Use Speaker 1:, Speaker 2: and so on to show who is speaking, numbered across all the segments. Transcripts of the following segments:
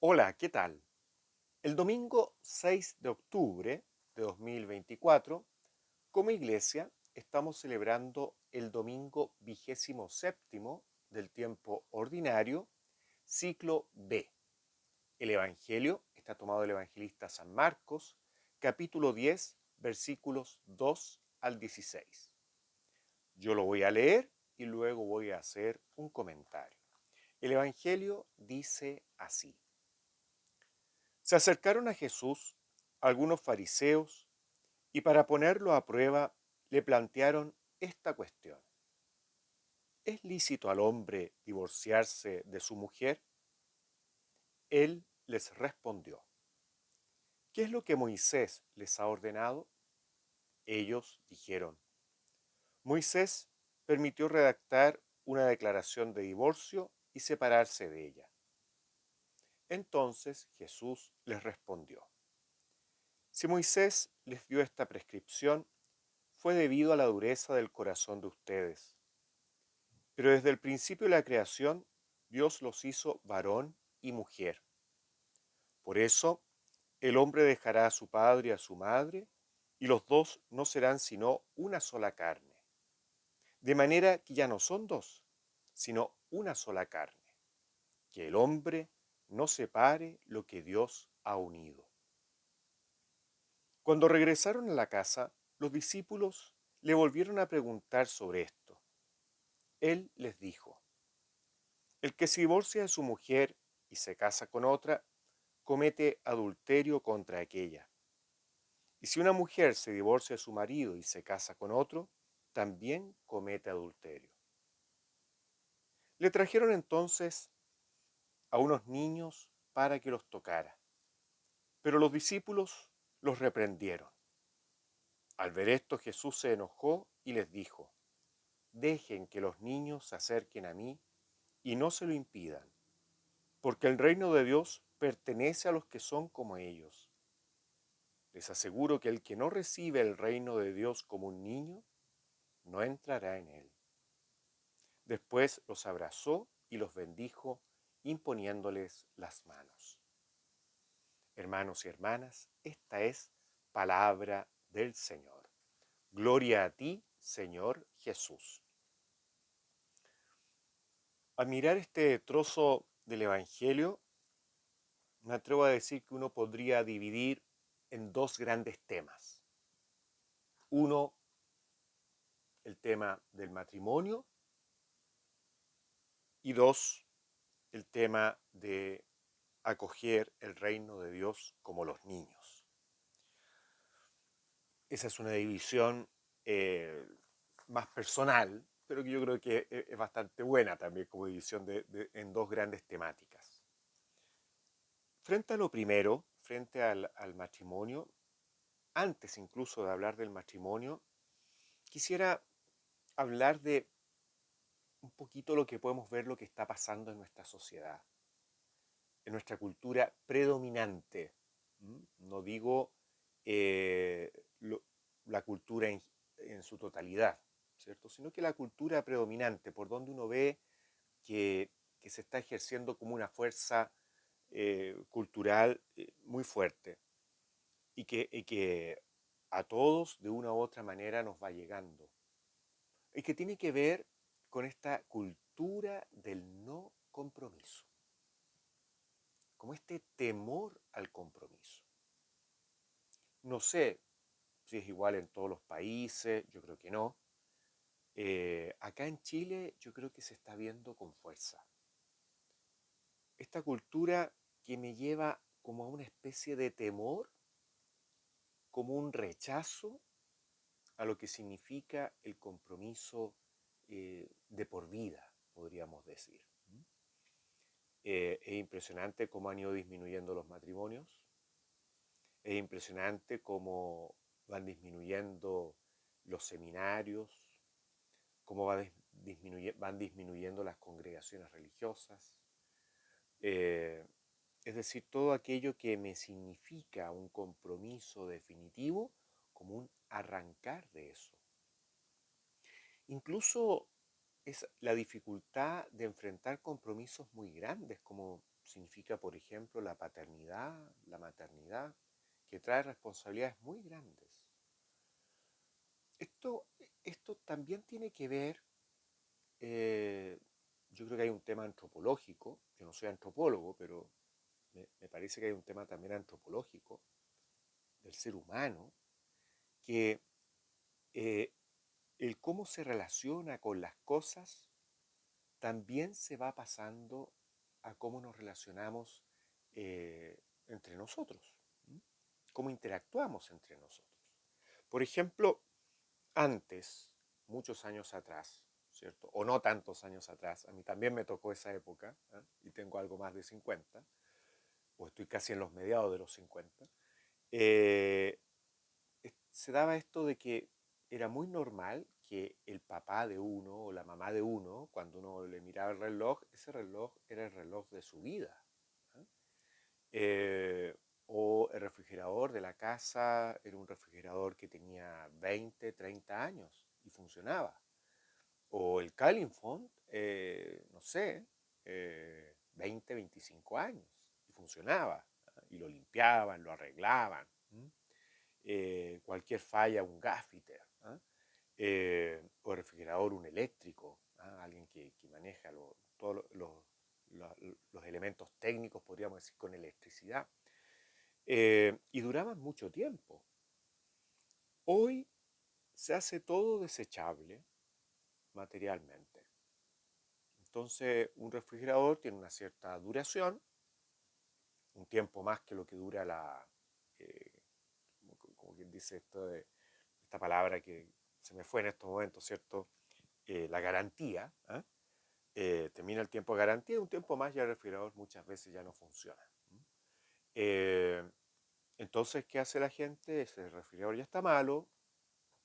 Speaker 1: Hola, ¿qué tal? El domingo 6 de octubre de 2024, como iglesia, estamos celebrando el domingo 27º del tiempo ordinario, ciclo B. El Evangelio está tomado del evangelista San Marcos, capítulo 10, versículos 2 al 16. Yo lo voy a leer y luego voy a hacer un comentario. El Evangelio dice así. Se acercaron a Jesús algunos fariseos y para ponerlo a prueba le plantearon esta cuestión. ¿Es lícito al hombre divorciarse de su mujer? Él les respondió, ¿qué es lo que Moisés les ha ordenado? Ellos dijeron, Moisés permitió redactar una declaración de divorcio y separarse de ella. Entonces Jesús les respondió, si Moisés les dio esta prescripción, fue debido a la dureza del corazón de ustedes. Pero desde el principio de la creación, Dios los hizo varón y mujer. Por eso, el hombre dejará a su padre y a su madre, y los dos no serán sino una sola carne. De manera que ya no son dos, sino una sola carne. Que el hombre no separe lo que Dios ha unido. Cuando regresaron a la casa, los discípulos le volvieron a preguntar sobre esto. Él les dijo, el que se divorcia de su mujer y se casa con otra, comete adulterio contra aquella. Y si una mujer se divorcia de su marido y se casa con otro, también comete adulterio. Le trajeron entonces a unos niños para que los tocara, pero los discípulos los reprendieron. Al ver esto Jesús se enojó y les dijo, dejen que los niños se acerquen a mí y no se lo impidan, porque el reino de Dios pertenece a los que son como ellos. Les aseguro que el que no recibe el reino de Dios como un niño, no entrará en él. Después los abrazó y los bendijo, imponiéndoles las manos. Hermanos y hermanas, esta es palabra del Señor. Gloria a ti, Señor Jesús. Al mirar este trozo del Evangelio, me atrevo a decir que uno podría dividir en dos grandes temas. Uno, el tema del matrimonio, y dos, el tema de acoger el reino de Dios como los niños. Esa es una división eh, más personal, pero que yo creo que es bastante buena también como división en dos grandes temáticas. Frente a lo primero, frente al matrimonio, antes incluso de hablar del matrimonio, quisiera hablar de un poquito lo que podemos ver, lo que está pasando en nuestra sociedad, en nuestra cultura predominante. No digo eh, lo- la cultura en su totalidad, ¿cierto? Sino que la cultura predominante, por donde uno ve que se está ejerciendo como una fuerza cultural muy fuerte y que a todos de una u otra manera nos va llegando. Y que tiene que ver con esta cultura del no compromiso, como este temor al compromiso. No sé si es igual en todos los países, yo creo que no. Acá en Chile yo creo que se está viendo con fuerza. Esta cultura que me lleva como a una especie de temor, como un rechazo a lo que significa el compromiso de por vida, podríamos decir. Es impresionante cómo han ido disminuyendo los matrimonios, es impresionante cómo van disminuyendo los seminarios, cómo van disminuyendo las congregaciones religiosas. Eh, es decir, todo aquello que me significa un compromiso definitivo, como un arrancar de eso. Incluso es la dificultad de enfrentar compromisos muy grandes, como significa, por ejemplo, la paternidad, la maternidad, que trae responsabilidades muy grandes. Esto, esto también tiene que ver, eh, yo creo que hay un tema antropológico, yo no soy antropólogo, pero me parece que hay un tema también antropológico del ser humano, que eh, el cómo se relaciona con las cosas también se va pasando a cómo nos relacionamos entre nosotros, ¿m? Cómo interactuamos entre nosotros. Por ejemplo, antes, muchos años atrás, ¿cierto? O no tantos años atrás, a mí también me tocó esa época, ¿eh? Y tengo algo más de 50, o estoy casi en los mediados de los 50, eh, se daba esto de que era muy normal que el papá de uno o la mamá de uno, cuando uno le miraba el reloj, ese reloj era el reloj de su vida. ¿Eh? Eh, o el refrigerador de la casa era un refrigerador que tenía 20, 30 años y funcionaba. O el Califón, no sé, 20, 25 años y funcionaba. ¿Eh? Y lo limpiaban, lo arreglaban. Cualquier falla, un gaffiter. ¿Eh? O el refrigerador, un eléctrico. ¿Eh? Alguien que maneja todos los elementos técnicos, podríamos decir, con electricidad. Y duraban mucho tiempo. Hoy se hace todo desechable materialmente. Entonces, un refrigerador tiene una cierta duración, un tiempo más que lo que dura eh, como quien dice esta palabra que se me fue en estos momentos, ¿cierto? La garantía. ¿Eh? Termina el tiempo de garantía y un tiempo más ya el refrigerador muchas veces ya no funciona. Eh, entonces, ¿qué hace la gente? Ese refrigerador ya está malo,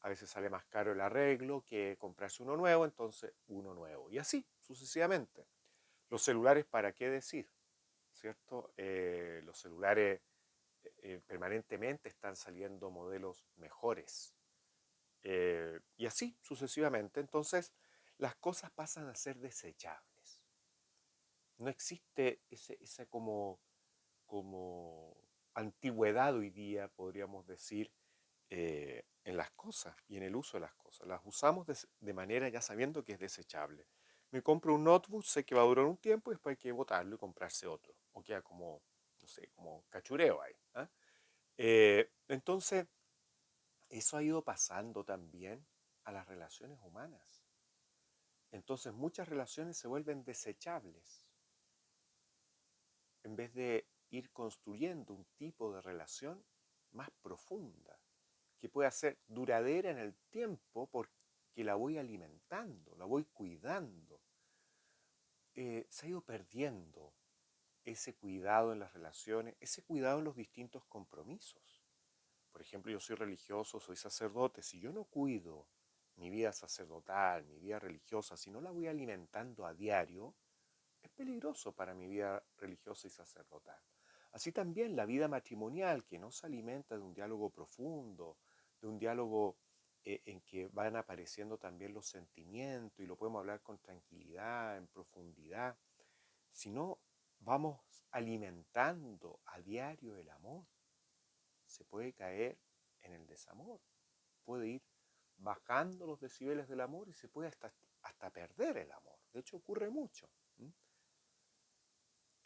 Speaker 1: a veces sale más caro el arreglo que comprarse uno nuevo, entonces uno nuevo. Y así, sucesivamente. Los celulares, ¿para qué decir? ¿Cierto? Los celulares permanentemente están saliendo modelos mejores. Y así, sucesivamente. Entonces, las cosas pasan a ser desechables. No existe esa como antigüedad hoy día, podríamos decir, en las cosas y en el uso de las cosas. Las usamos de manera ya sabiendo que es desechable. Me compro un notebook, sé que va a durar un tiempo y después hay que botarlo y comprarse otro. O queda como, no sé, como cachureo ahí. ¿Ah? Entonces, eso ha ido pasando también a las relaciones humanas. Entonces, muchas relaciones se vuelven desechables en vez de ir construyendo un tipo de relación más profunda, que pueda ser duradera en el tiempo porque la voy alimentando, la voy cuidando. Se ha ido perdiendo ese cuidado en las relaciones, ese cuidado en los distintos compromisos. Por ejemplo, yo soy religioso, soy sacerdote. Si yo no cuido mi vida sacerdotal, mi vida religiosa, si no la voy alimentando a diario, es peligroso para mi vida religiosa y sacerdotal. Así también la vida matrimonial, que no se alimenta de un diálogo profundo, de un diálogo en que van apareciendo también los sentimientos y lo podemos hablar con tranquilidad, en profundidad, si no vamos alimentando a diario el amor, se puede caer en el desamor, puede ir bajando los decibeles del amor y se puede hasta perder el amor. De hecho, ocurre mucho.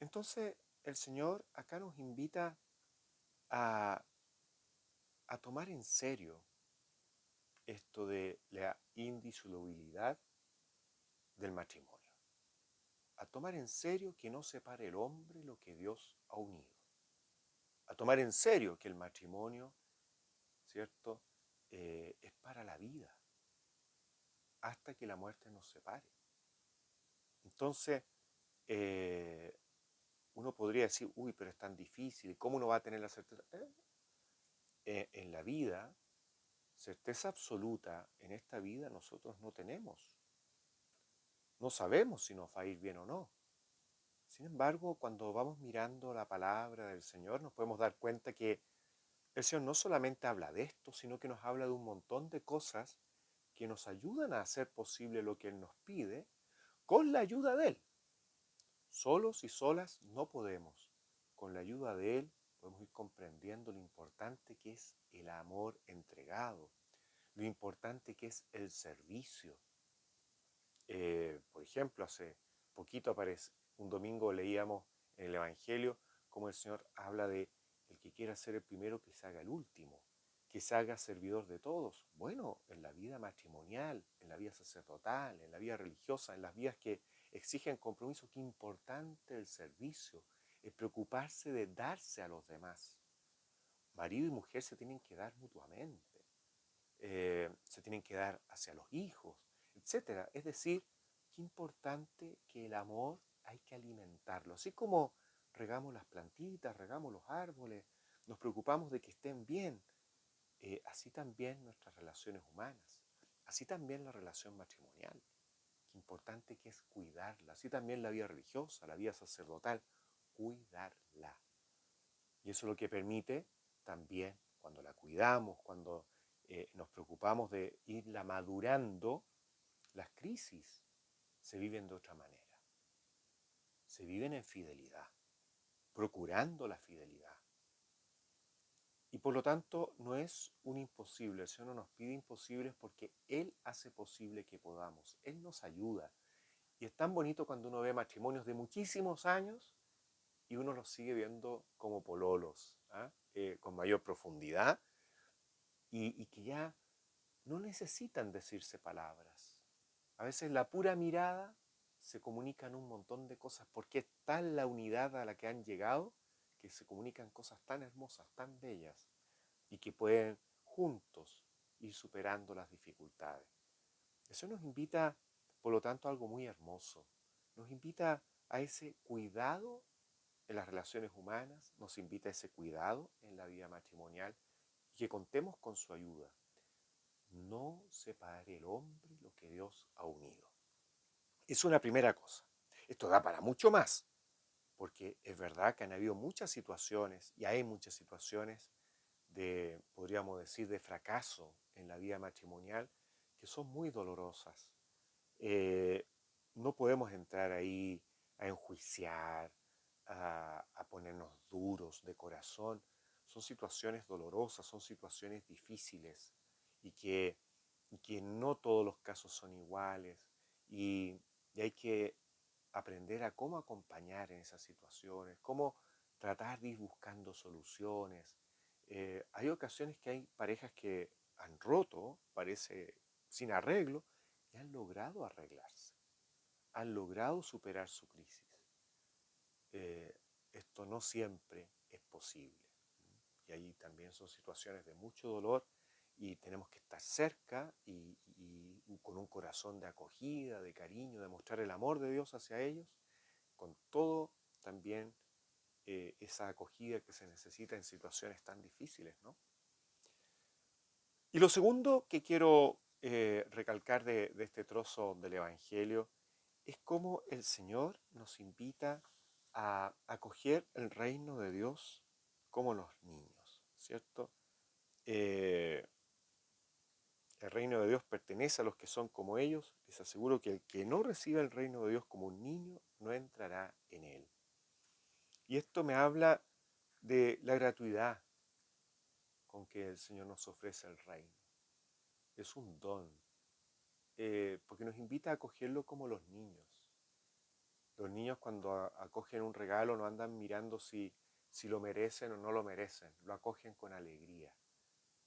Speaker 1: Entonces, el Señor acá nos invita a, a tomar en serio esto de la indisolubilidad del matrimonio. A tomar en serio que no separe el hombre lo que Dios ha unido. A tomar en serio que el matrimonio, ¿cierto? Es para la vida, hasta que la muerte nos separe. Entonces, eh, uno podría decir, uy, pero es tan difícil, ¿cómo uno va a tener la certeza? En la vida, certeza absoluta en esta vida nosotros no tenemos. No sabemos si nos va a ir bien o no. Sin embargo, cuando vamos mirando la palabra del Señor, nos podemos dar cuenta que el Señor no solamente habla de esto, sino que nos habla de un montón de cosas que nos ayudan a hacer posible lo que Él nos pide con la ayuda de Él. Solos y solas no podemos. Con la ayuda de Él podemos ir comprendiendo lo importante que es el amor entregado, lo importante que es el servicio. Por ejemplo, hace poquito aparece, un domingo leíamos en el Evangelio cómo el Señor habla de el que quiera ser el primero que se haga el último, que se haga servidor de todos. Bueno, en la vida matrimonial, en la vida sacerdotal, en la vida religiosa, en las vidas que exigen compromiso, qué importante el servicio, el preocuparse de darse a los demás. Marido y mujer se tienen que dar mutuamente, se tienen que dar hacia los hijos, etcétera. Es decir, qué importante que el amor hay que alimentarlo. Así como regamos las plantitas, regamos los árboles, nos preocupamos de que estén bien, así también nuestras relaciones humanas, así también la relación matrimonial. Qué importante que es cuidarla, así también la vida religiosa, la vida sacerdotal, cuidarla. Y eso es lo que permite también, cuando la cuidamos, cuando nos preocupamos de irla madurando, las crisis se viven de otra manera. Se viven en fidelidad, procurando la fidelidad. Y por lo tanto no es un imposible, el Señor no nos pide imposibles porque Él hace posible que podamos, Él nos ayuda. Y es tan bonito cuando uno ve matrimonios de muchísimos años y uno los sigue viendo como pololos, ¿ah? Con mayor profundidad y que ya no necesitan decirse palabras. A veces la pura mirada se comunican un montón de cosas porque es tal la unidad a la que han llegado que se comunican cosas tan hermosas, tan bellas y que pueden juntos ir superando las dificultades. Eso nos invita, por lo tanto, a algo muy hermoso. Nos invita a ese cuidado en las relaciones humanas, nos invita a ese cuidado en la vida matrimonial y que contemos con su ayuda. No separe el hombre lo que Dios ha unido. Es una primera cosa. Esto da para mucho más, porque es verdad que han habido muchas situaciones y hay muchas situaciones de, podríamos decir, de fracaso en la vida matrimonial que son muy dolorosas. Eh, no podemos entrar ahí a enjuiciar, a ponernos duros de corazón. Son situaciones dolorosas, son situaciones difíciles y que no todos los casos son iguales y hay que aprender a cómo acompañar en esas situaciones, cómo tratar de ir buscando soluciones. Hay ocasiones que hay parejas que han roto, parece sin arreglo, y han logrado arreglarse, han logrado superar su crisis. Eh, Esto no siempre es posible. Y ahí también son situaciones de mucho dolor y tenemos que estar cerca y con un corazón de acogida, de cariño, de mostrar el amor de Dios hacia ellos, con todo también esa acogida que se necesita en situaciones tan difíciles, ¿no? Y lo segundo que quiero recalcar de este trozo del Evangelio es cómo el Señor nos invita a acoger el reino de Dios como los niños, ¿cierto? Eh, el reino de Dios pertenece a los que son como ellos. Les aseguro que el que no reciba el reino de Dios como un niño no entrará en él. Y esto me habla de la gratuidad con que el Señor nos ofrece el reino. Es un don, porque nos invita a acogerlo como los niños. Los niños cuando acogen un regalo no andan mirando si lo merecen o no lo merecen, lo acogen con alegría.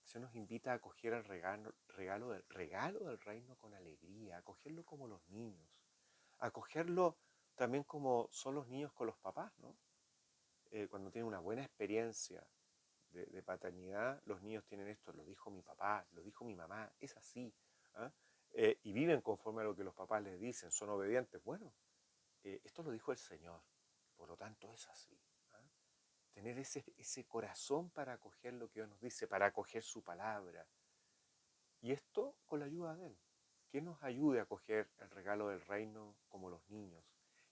Speaker 1: Se nos invita a acoger el regalo del reino con alegría, a acogerlo como los niños, a acogerlo también como son los niños con los papás, ¿no? Cuando tienen una buena experiencia de paternidad, los niños tienen esto, lo dijo mi papá, lo dijo mi mamá, es así. ¿Ah? Y viven conforme a lo que los papás les dicen, son obedientes. Bueno, esto lo dijo el Señor, por lo tanto es así. ¿Ah? Tener ese corazón para acoger lo que Dios nos dice, para acoger su palabra. Y esto con la ayuda de Él. Que nos ayude a acoger el regalo del reino como los niños.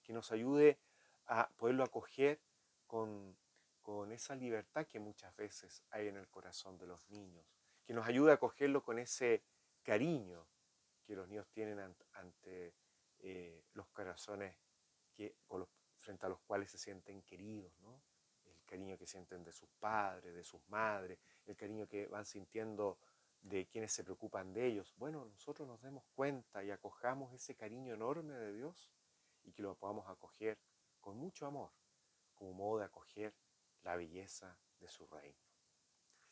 Speaker 1: Que nos ayude a poderlo acoger con, con esa libertad que muchas veces hay en el corazón de los niños. Que nos ayude a acogerlo con ese cariño que los niños tienen ante los corazones frente a los cuales se sienten queridos, ¿no? El cariño que sienten de sus padres, de sus madres, el cariño que van sintiendo de quienes se preocupan de ellos. Bueno, nosotros nos demos cuenta y acojamos ese cariño enorme de Dios y que lo podamos acoger con mucho amor, como modo de acoger la belleza de su reino.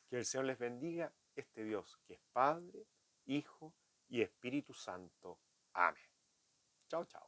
Speaker 1: Que el Señor les bendiga, este Dios que es Padre, Hijo y Espíritu Santo. Amén. Chao, chao.